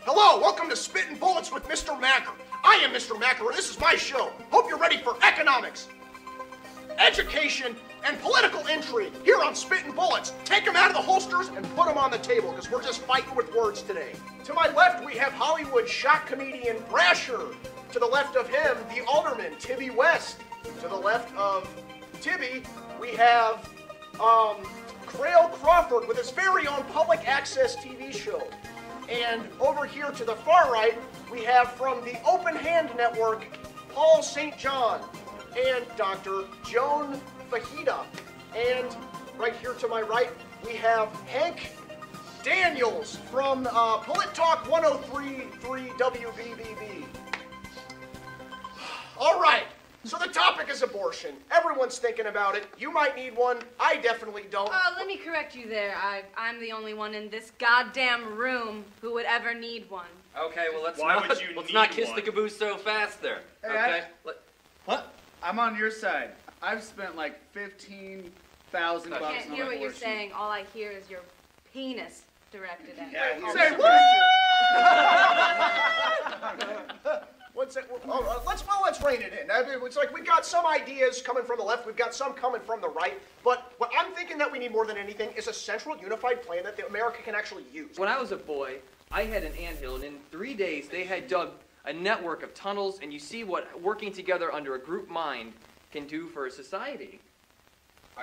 Hello, welcome to Spittin Bullets with Mr. Macker. I am Mr. Macker, and this is my show. Hope you're ready for economics, education, and political intrigue here on Spittin Bullets. Take them out of the holsters and put them on the table, because we're just fighting with words today. To my left, we have Hollywood shock comedian Brasher. To the left of him, the alderman, Tibby West. To the left of Tibby, we have Crail Crawford with his very own public access TV show. And over here to the far right, we have from the Open Hand Network, Paul St. John and Dr. Joan Fajita. And right here to my right, we have Hank Daniels from Polit Talk 103.3 WBBB. All right. So the topic is abortion. Everyone's thinking about it. You might need one. I definitely don't. Let me correct you there. I'm the only one in this goddamn room who would ever need one. Okay, well let's not kiss the caboose so fast there. Hey, okay. What? I'm on your side. I've spent like $15,000 bucks on I can't hear what you're abortion. saying. All I hear is your penis directed at me. Yeah, Say what? What's it? Oh, let's rein it in. I mean, it's like we've got some ideas coming from the left, we've got some coming from the right, but what I'm thinking that we need more than anything is a central unified plan that America can actually use. When I was a boy, I had an anthill, and in 3 days they had dug a network of tunnels, and you see what working together under a group mind can do for a society.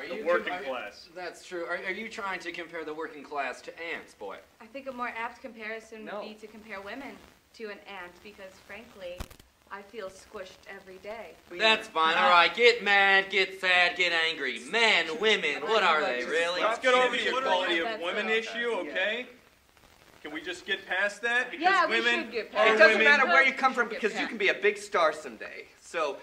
The working class. That's true. Are you trying to compare the working class to ants, boy? I think a more apt comparison No. would be to compare women to an ant because, frankly, I feel squished every day. That's fine. All right, get mad, get sad, get angry. Men, women, what are they, really? Let's get over the equality of That's women right. issue, okay? Can we just get past that? Because Yeah, we women should get are past It doesn't women. matter where you come from Get because you past. can be a big star someday. So,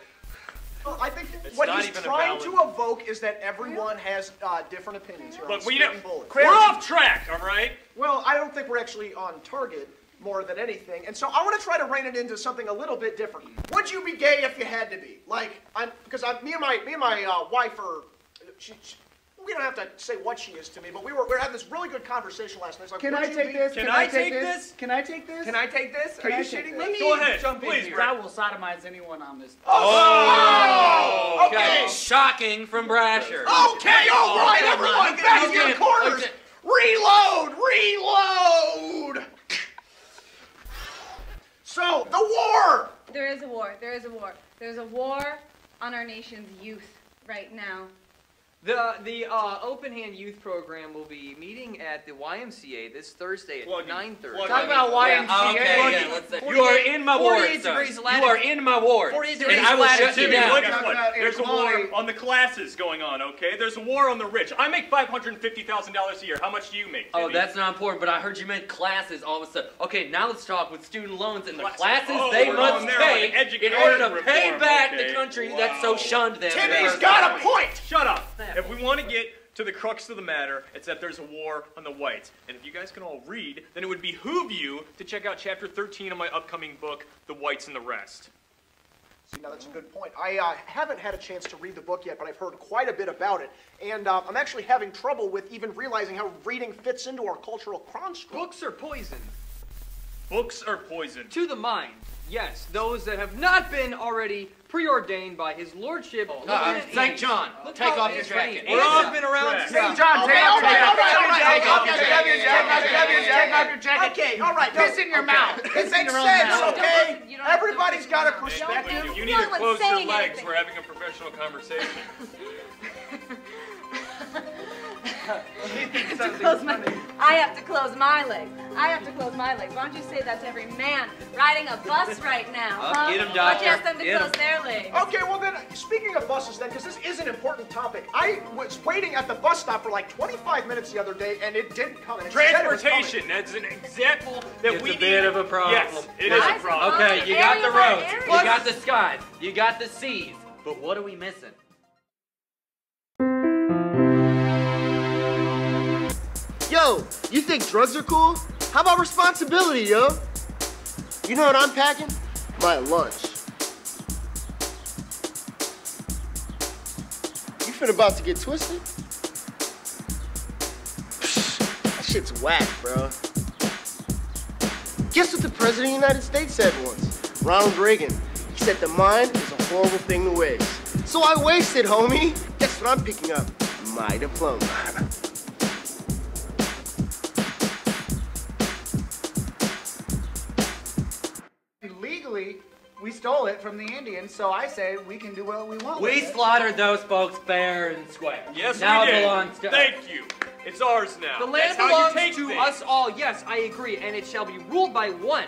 Well, I think It's what not he's even a trying valid- to evoke is that everyone has different opinions here on Look, we Spittin' know Bullets. we're off track, all right? Well, I don't think we're actually on target more than anything, and so I want to try to rein it into something a little bit different. Would you be gay if you had to be? Like, me and my wife are. We don't have to say what she is to me, but we were having this really good conversation last night. It's like, Can would I you take be- this? Can I take this? Can I take this? can I take this? Are you shitting me? Go ahead, Jump in please, here. Brad. I will sodomize anyone on this. Oh! Okay. Shocking from Brasher. Okay, all right, everyone, back to your corners. okay. Reload! So, the war! There is a war. There is a war. There's a war on our nation's youth right now. The Open Hand Youth Program will be meeting at the YMCA this Thursday at 9:30. Talk about YMCA. Okay, let's say. You are in my ward, 48 son. degrees You latitude. are in my ward. 48 And degrees I will shut you latitude. Jimmy, down. guess what? About There's a equality. war on the classes going on, okay? There's a war on the rich. I make $550,000 a year. How much do you make, Oh, Jimmy? that's not important, but I heard you meant classes all of a sudden. Okay, now let's talk with student loans and the Classes. classes Oh, they we're must on there pay on education in order to pay reform, back okay. the country that so shunned them. in the Timmy's first got place. a point! Shut up. If we want to get to the crux of the matter, it's that there's a war on the whites. And if you guys can all read, then it would behoove you to check out chapter 13 of my upcoming book, The Whites and the Rest. See, now that's a good point. I haven't had a chance to read the book yet, but I've heard quite a bit about it. And I'm actually having trouble with even realizing how reading fits into our cultural construct. Books are poison Books are poison. to the mind. Yes, those that have not been already preordained by His Lordship. St. John, take off your jacket. We're Ants off have been around track. since. John, take off your jacket. Take off your jacket. Okay, all right. Piss in your mouth. It Piss in makes your own sense, mouth. okay? You don't have to- Everybody's got a Don't perspective. You No need to one's close your saying legs. anything. We're having a professional conversation. I have to close my legs. I have to close my legs. Why don't you say that to every man riding a bus right now? Huh? get 'em, Why don't doctor. you ask them to Get 'em. close their legs? Okay, well then, speaking of buses then, because this is an important topic, I was waiting at the bus stop for like 25 minutes the other day, and it didn't come. And it said it was coming. Transportation, that's an example that It's we a bit of a problem. Yes, it is a Guys, problem. Okay, you got the Area by roads, area. you got the skies, you got the seas, but what are we missing? Yo, you think drugs are cool? How about responsibility, yo? You know what I'm packing? My lunch. You finna about to get twisted? That shit's whack, bro. Guess what the President of the United States said once? Ronald Reagan. He said the mind is a horrible thing to waste. So I wasted, homie. Guess what I'm picking up? My diploma. Legally, we stole it from the Indians, so I say we can do what we want. We with it. slaughtered those folks fair and square. Yes, now we did. It belongs to us. Thank you. It's ours now. The land That's how you belongs take to things. us all. Yes, I agree, and it shall be ruled by one.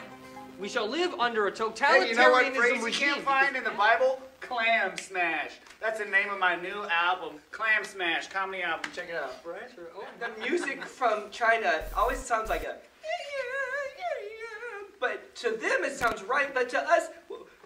We shall live under a Hey, totalitarianism you know what phrase you regime. can't find in the Bible? Clam Smash. That's the name of my new album. Clam Smash, comedy album. Check it out. Right? Oh, the music from China always sounds like a but to them it sounds right, but to us,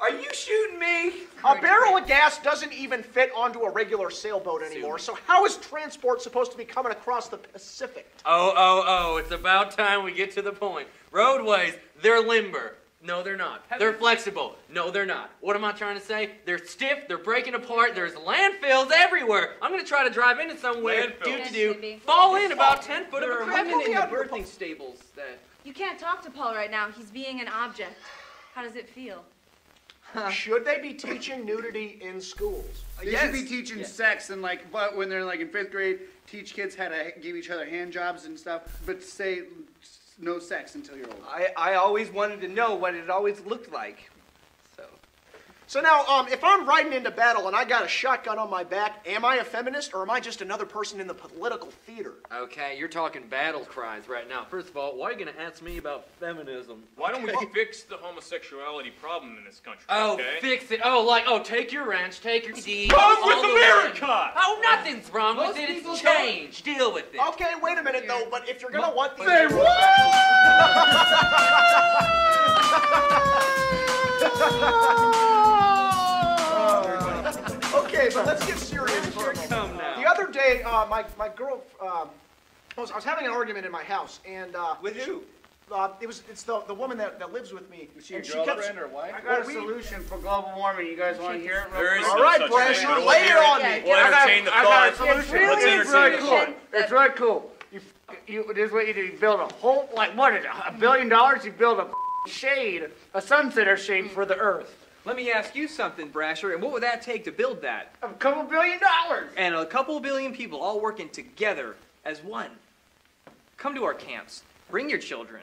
are you shooting me? A barrel of gas doesn't even fit onto a regular sailboat anymore, so how is transport supposed to be coming across the Pacific? Oh, it's about time we get to the point. Roadways, they're limber. No, they're not. They're flexible. No, they're not. What am I trying to say? They're stiff, they're breaking apart, there's landfills everywhere. I'm going to try to drive into somewhere, Landfills. fall in about 10 foot of There a are crap. women in the birthing stables that... You can't talk to Paul right now. He's being an object. How does it feel? Should they be teaching nudity in schools? They should be teaching sex and but when they're in 5th grade, teach kids how to give each other hand jobs and stuff, but say no sex until you're old. I always wanted to know what it always looked like. So now, if I'm riding into battle and I got a shotgun on my back, am I a feminist or am I just another person in the political theater? Okay, you're talking battle cries right now. First of all, why are you going to ask me about feminism? Why don't we fix the homosexuality problem in this country? Oh, okay? fix it. take your wrench, take your seed. Wrong with America? Oh, nothing's wrong with it. It's change. Deal with it. Okay, wait a minute though, but if you're going to want these... Say Okay, but let's get serious for a moment. The other day, my girl, I was having an argument in my house, and With who? it's the woman that lives with me. Is she your and she kept- girlfriend or wife? I got a solution for global warming. You guys want to hear it? There is All no right, such Brasher, thing, but lay it on Yeah, me. We'll entertain the I got a thought. solution. Let's It's really entertain cool. it. It's really cool. This is what you do. You build a whole, what is it, $1 billion? You build a shade, a sunsetter shade for the earth. Let me ask you something, Brasher, and what would that take to build that? A couple $1 billion. And a couple billion people all working together as one. Come to our camps. Bring your children.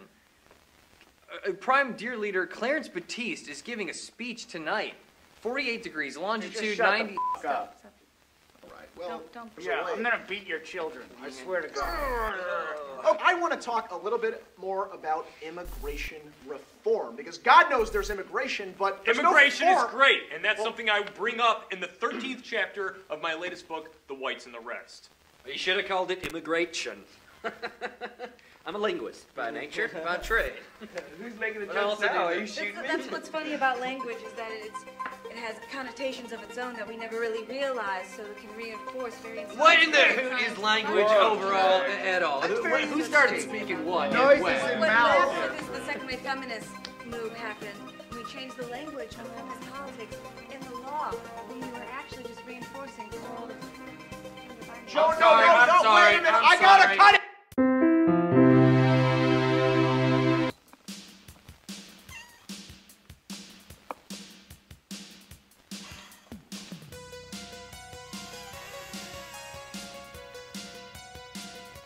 Prime Deer Leader Clarence Batiste is giving a speech tonight. 48 degrees, longitude 90... Up. Well, Don't. Yeah, I'm gonna beat your children. I swear to God. Oh, I want to talk a little bit more about immigration reform, because God knows there's immigration, but there's Immigration no is reform. great, and that's something I bring up in the 13th chapter of my latest book, The Whites and the Rest. You should have called it immigration. I'm a linguist by nature, by trade. Who's making the But jokes also now? do Are you this. shooting me? That's what's funny about language is that it has connotations of its own that we never really realize, so it can reinforce very. What in the hoot is language overall at all? Who started speaking what? Noises when? and What mouths. happened is the second wave feminist move happened. We changed the language of feminist politics in the law when we were actually just reinforcing all the. Joe, I'm sorry, no, I'm sorry, wait a minute. I'm I gotta sorry. cut it.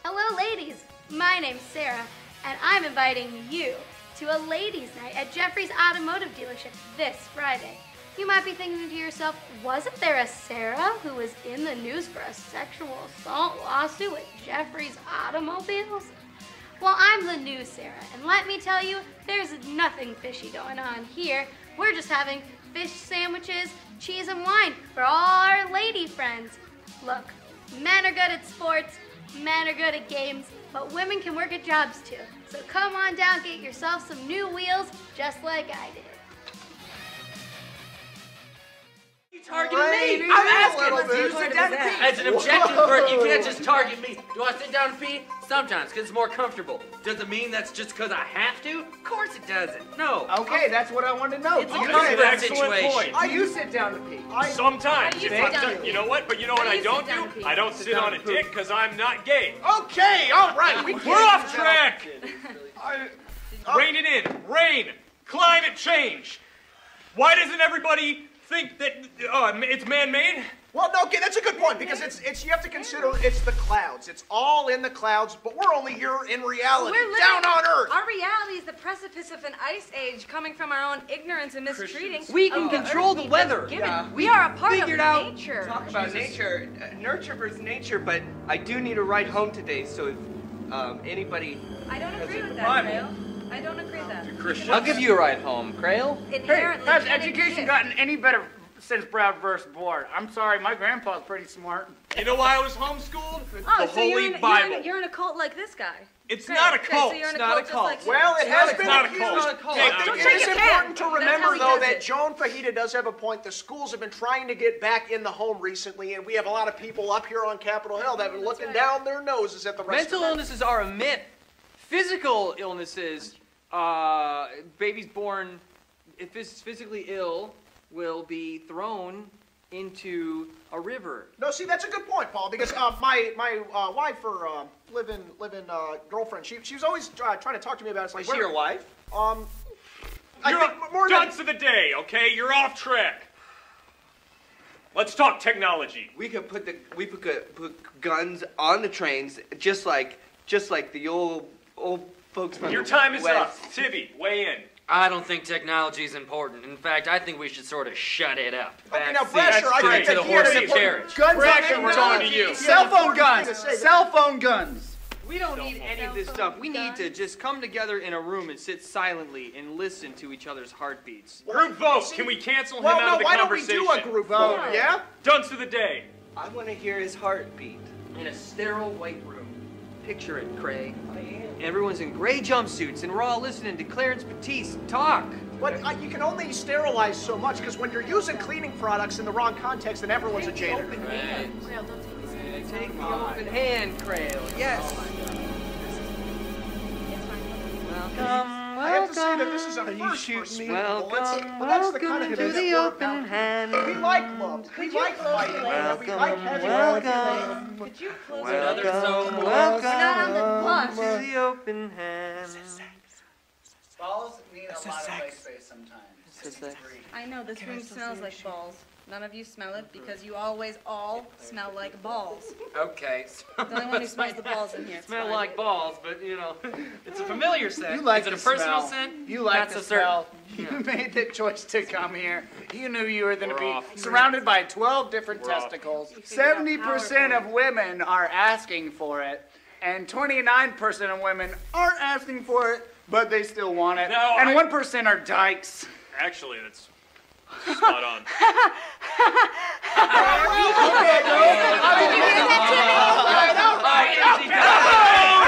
Hello, ladies. My name's Sarah, and I'm inviting you to a ladies' night at Jeffrey's Automotive Dealership this Friday. You might be thinking to yourself, wasn't there a Sarah who was in the news for a sexual assault lawsuit with Jeffrey's Automobiles? Well, I'm the new Sarah, and let me tell you, there's nothing fishy going on here. We're just having fish sandwiches, cheese, and wine for all our lady friends. Look, men are good at sports, men are good at games, but women can work at jobs too. So come on down, get yourself some new wheels, just like I did. Targeting me. I'm asking. asking. You sit down and pee. As an objective person, you can't just target me. Do I sit down and pee? Sometimes, because it's more comfortable. Does it mean that's just because I have to? Of course it doesn't. No. Okay, that's what I wanted to know. It's a You comfort sit- Excellent situation. point. You sit down to pee. Sometimes. you If sit I'm down? t- you know what? But you know what How do I you don't sit down do? and pee? I don't sit on a dick because I'm not gay. Okay, all right. We're off track. Rein it in. Rein Why doesn't everybody think that it's man-made? Well, no, okay, that's a good point because it's you have to consider it's the clouds. It's all in the clouds, but we're only here in reality, We're living, down on Earth. Our reality is the precipice of an ice age coming from our own ignorance and mistreating. We can control the weather. Yeah. We are a part of figured out- nature. Talk about nature, nurture versus nature, but I do need a ride home today, so if anybody... I don't agree with that, Bible. Crail. I don't agree with that. Christians. I'll give you a ride home, Crail. Inherently, Has can't education exist. gotten any better since Brad versus Board? I'm sorry, my grandpa's pretty smart. You know why I was homeschooled? Oh, The so Holy you're Bible. you're in a cult like this guy. It's Great. not a Okay, cult. so you're in It's a not cult a just cult. like him. Well, it has been not a accused. cult. It's not a cult. I think Don't it shake is his important hand. to That's remember, how he though, does that it. Joan Fajita does have a point. The schools have been trying to get back in the home recently, and we have a lot of people up here on Capitol Hill that have been looking down their noses at the rest Mental of illnesses are a myth. Physical illnesses, babies born if it's physically ill will be thrown into a river. No, see, that's a good point, Paul, because my wife or live-in girlfriend, she was always trying to talk to me about it. It's like, Is she your wife? I You're think more than... dunce of the day, okay? You're off track. Let's talk technology. We could put guns on the trains, just like the old folks from Your the time is West. up. Tibby, weigh in. I don't think technology is important. In fact, I think we should sort of shut it up. Okay, now, Backseat Brasher, I great. think to that the he had an horsey important... carriage. Guns Brasher, on we're talking to you. Cell phone Important thing guns. to say. Cell phone guns. We don't need any of this stuff. We need to just come together in a room and sit silently and listen to each other's heartbeats. Group vote. Can we cancel him Well, out no, of the why don't we conversation? do a group vote, yeah? Dunce of the day. I want to hear his heartbeat. In a sterile white room. Picture it, Craig. Everyone's in gray jumpsuits and we're all listening to Clarence Batiste talk. But you can only sterilize so much, because when you're using cleaning products in the wrong context, then everyone's a janitor. Take the open hand, Crail. Yes. I have to say that this is a first for Spittin' Bullets, but that's the kind of thing that we're about. We like love. We like fighting. We like having fun. Could you close Another it? so We're not on the bus. the open hand. Balls need a lot of white space sometimes. I know, this room smells like balls. None of you smell it because you always all smell like balls. Okay. The only one who smells the balls in here. It's Smell fine. like balls, but you know, it's a familiar scent. You like Is it a the personal smell. scent? You like That's the a certain- smell. You made the choice to come here. You knew you were going to We're be off. surrounded by 12 different We're off. testicles. You figured out 70% power of women are asking for it, and 29% of women aren't asking for it, but they still want it. No, and I- 1% are dykes. Actually, that's spot on.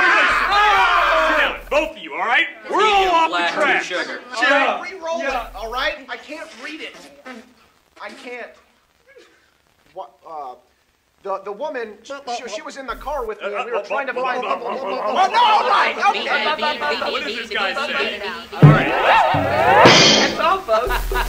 Sit down, both of you, all right? We're all off Black the track. sugar. All right, re-roll it, all right? I can't read it. I can't. What, the woman, she was in the car with me, and we were trying to find... Oh, no, all right, okay. What does this guy say? That's all, folks.